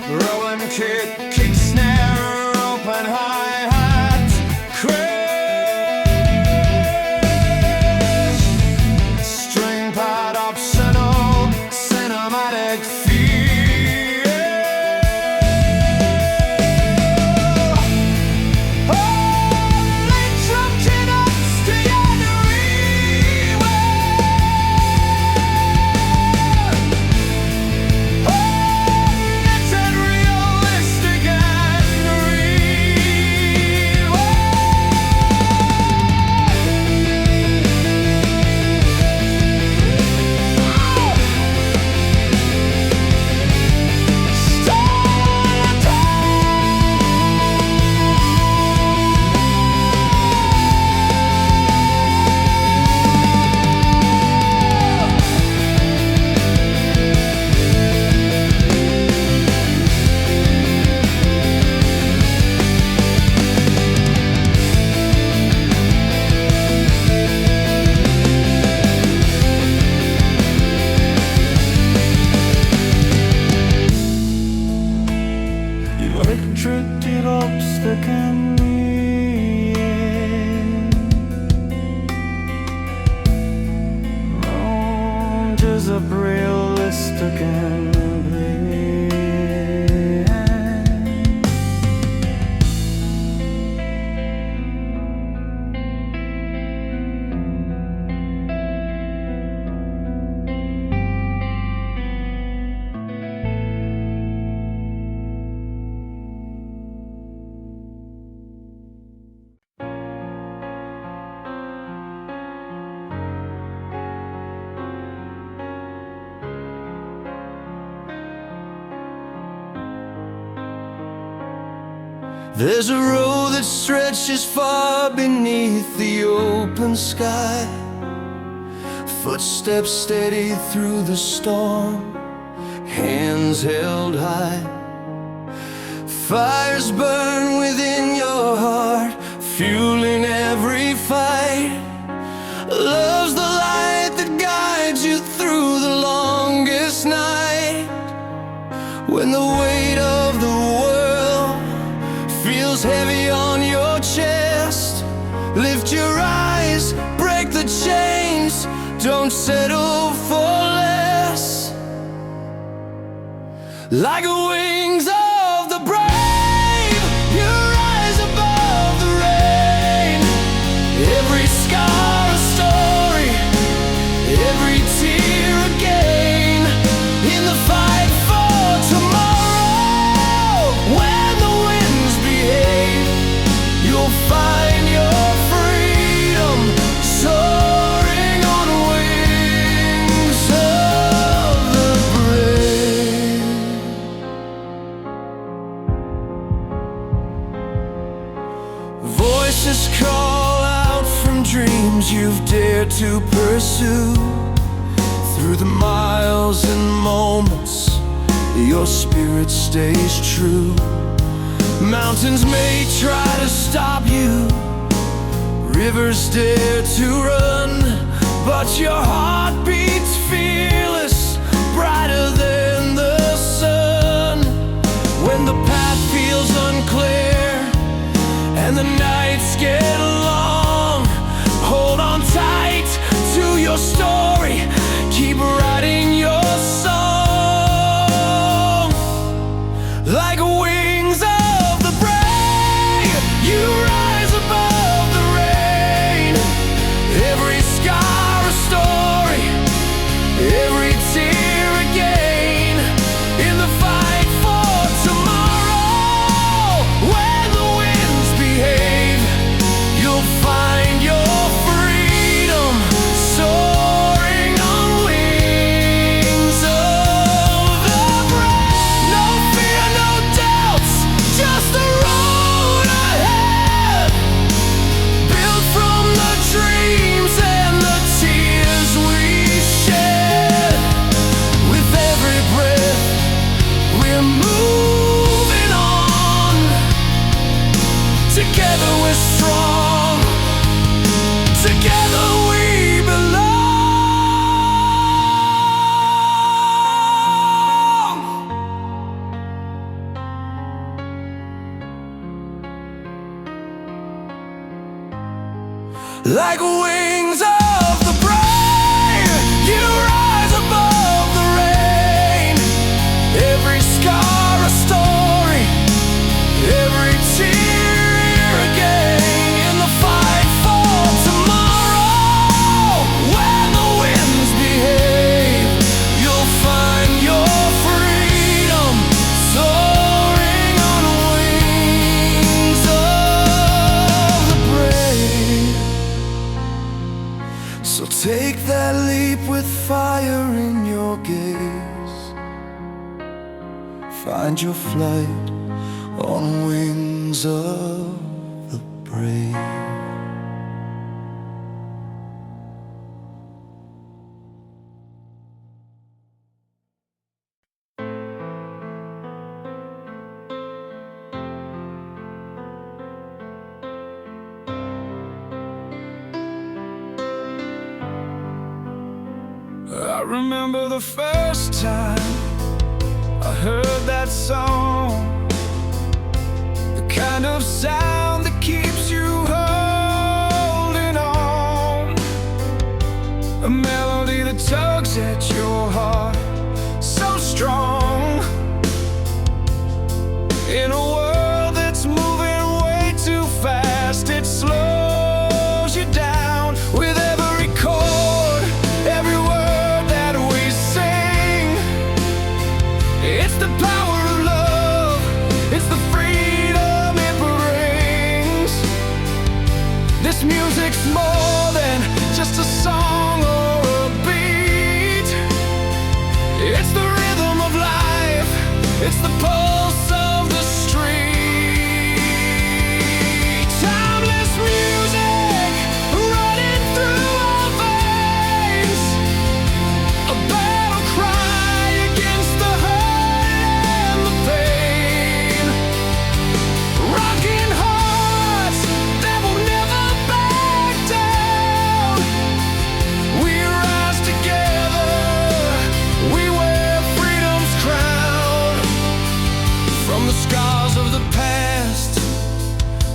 Speaker 1: rolling kick snare, open hi-hat, crash, string pad optional, cinematic feel. Only drum kit ups to electric obstacle can be just a realistic and there's a road that stretches far beneath the open sky. Footsteps steady through the storm, hands held high. Fires burn within your heart, fueling every fight. Love's the light that guides you through the longest night. When the weight of the world feels heavy on your chest, lift your eyes, break the chains, don't settle for less. Like wings of the brave, you rise above the rain. Every scar a story, every tear a gain. In the fight for tomorrow, when the winds behave, you'll find your freedom soaring on voices call out from dreams you've dared to pursue. Through the miles and moments, your spirit stays true. Mountains may try to stop you, rivers dare to run, but your heart beats fearless, brighter than the sun. When the path feels unclear and the nights get long, hold on tight to your story, keep writing your song. Like wings of the brave, you rise above the rain. Every scar a story, every tear a gain. In the fight for tomorrow, when the winds behave, you'll find your freedom soaring on wings of the brave. No fear, no doubts, just the road ahead, built from the dreams and the tears we shed. With every breath, we're moving on. Together we're strong, together we belong. Like wings of the brave, you rise above the rain. Every scar a story, every tear a gain. In the fight for tomorrow, when the winds behave, you'll find your freedom soaring on wings of the brave. So take that leap with fire in your gaze. Find your flight on wings of the brave. I remember the first time I heard that song, the kind of sound that keeps you holding on, a melody that tugs at your heart so strong. In a world that's moving way too fast, it slows you down. With every chord, every word that we sing, it's the power of love, it's the freedom it brings. This music's more than just a song or a beat. It's the rhythm of life, it's the pulse of the street. Timeless music running through our veins, a battle cry against the hurt and the pain. Rocking hearts that will never back down. We rise together, we wear freedom's crown. From the scars of the past,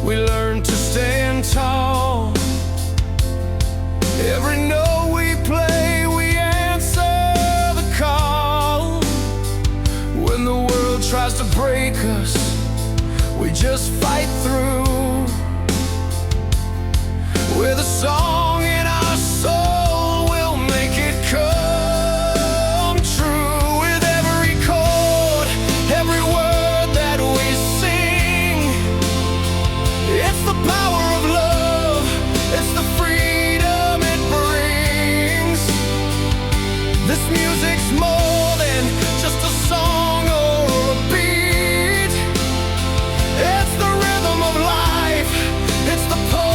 Speaker 1: we learn to stand tall. Every note we play, we answer the call. When the world tries to break us, we just fight through. With a song in our soul, we'll make it come true. With every chord, every word that we sing, it's the power of love, it's the freedom it brings. This music's more than just a song or a beat. It's the rhythm of life, it's the pulse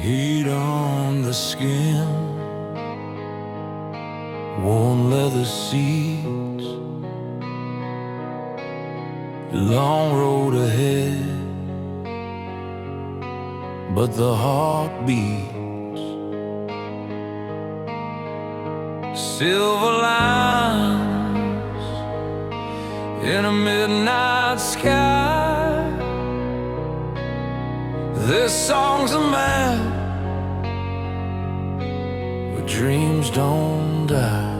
Speaker 1: Heat on the skin, worn leather seats, long road ahead, but the heart beats. Silver lines in a midnight sky. This song's a map where dreams don't die.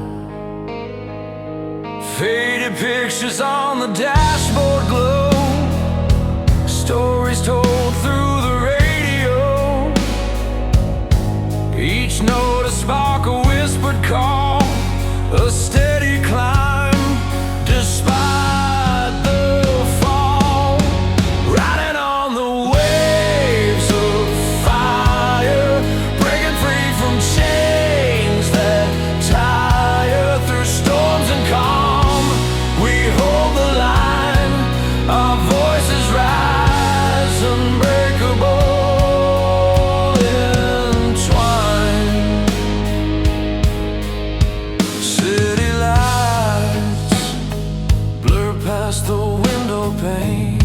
Speaker 1: Faded pictures on the dashboard glow, stories told through the radio. Each note a spark, a whispered call, a steady climb despite the fall. Riding on the waves of fire, breaking free from chains that tire. Through storms and calm, we hold the line. Our voices rise, unbreakable, entwined. City lights blur past the window pane,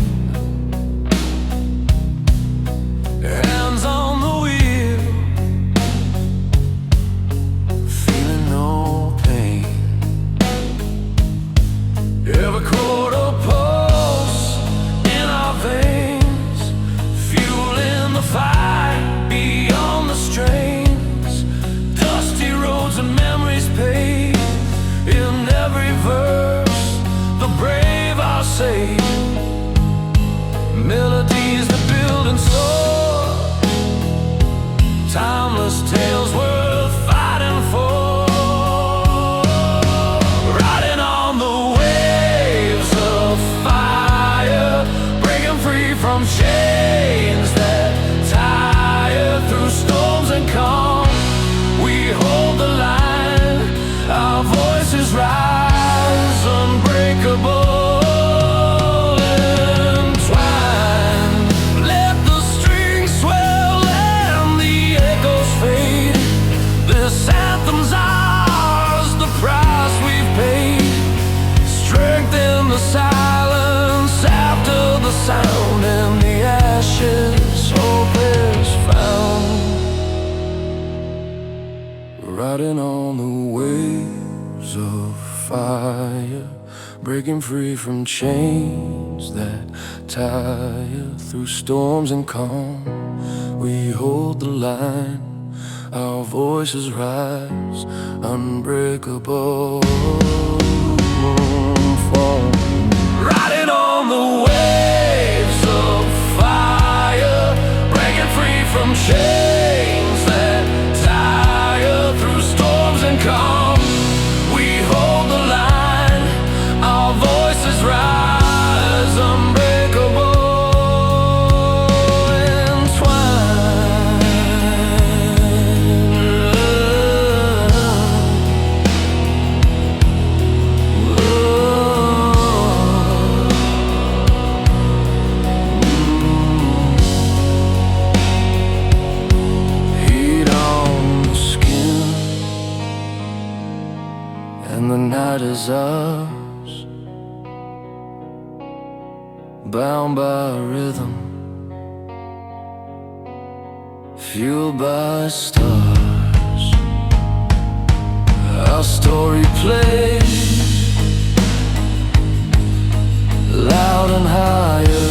Speaker 1: hands on the wheel, feeling no pain. Every quarter pulse in our veins, fueling the fight beyond the strains. Dusty roads and memories paid in every verse. The brave are saved, melodies that build and soar, timeless tales worth fighting for. Riding on the waves of fire, breaking free from chains that tire. Through storms and calm, we hold the line. Our voices rise, unbreakable, entwined. Let the strings swell and the echoes fade. This anthem's ours, the price we've paid. Strength in the silence after the sound, in the ashes hope is found. Riding on the waves of fire, breaking free from chains that tire. Through storms and calm, we hold the line. Our voices rise, unbreakable, fall. Riding on the waves of fire, breaking free from chains that tire. Through storms and calm, we hold the line. Our voices rise, unbreakable, and the night is ours, bound by rhythm, fueled by stars. Our story plays loud and higher,